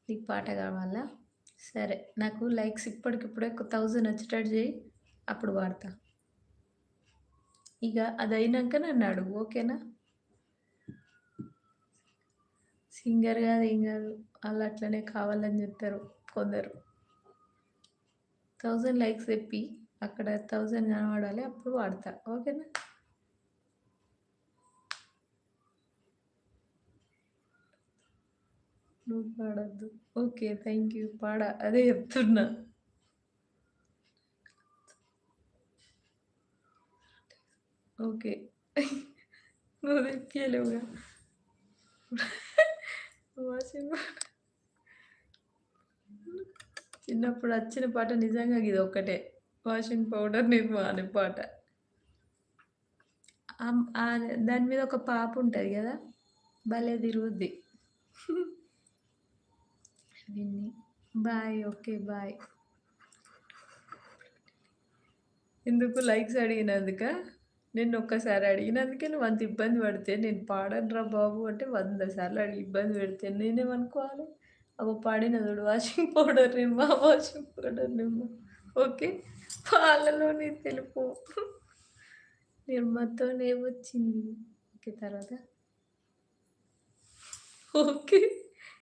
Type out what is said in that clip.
నీకు పాట కావాలా? సరే. నాకు లైక్స్ ఇప్పటికిప్పుడే ఒక 1000 వచ్చేటట్టు చెయ్యి. అప్పుడు పాడతా. ఇగ అదయినంక నన్నడుగు. ఓకేనా? సింగర్ గాదు, ఏం గాదు. ఆళ్ళట్లనే కావాలని జెప్తరు కొందరు. 1000 లైక్స్ తెప్పి, అక్కడ 1000 కనపడాలి. అప్పుడు పాడతా. ఓకేనా? నువ్వు పాడొద్దు. ఓకే. Thank you. పాడా. అదే చెప్తున్నా. ఓకే. నువ్వు తెప్పియలేవుగా. వాషింగ్ చిన్నప్పుడు అచ్చిన పాట నిజంగా ఇదొక్కటే. వాషింగ్ పౌడర్ నిర్మా అనే పాట. దాని మీద ఒక పాపుంటది గదా! భలే తిరుగుద్ది. విన్ని. బాయ్. ఓకే. బాయ్. ఎందుకు లైక్స్ అడిగినందుకా? నిన్నొక్కసారి అడిగినందుకే నువ్వంత ఇబ్బంది పడితే, నేను పాడనురా బాబు అంటే 100 సార్లు అడిగి ఇబ్బంది పెడితే నేనేమనుకోవాలి? అగో పాడిన చూడు వాషింగ్ పౌడర్ నిమ్మ, వాషింగ్ పౌడర్ నిమ్మ. ఓకే. పాలలోని తెలుపు నిర్మతోనే వచ్చింది. ఓకే. తర్వాత ఓకే.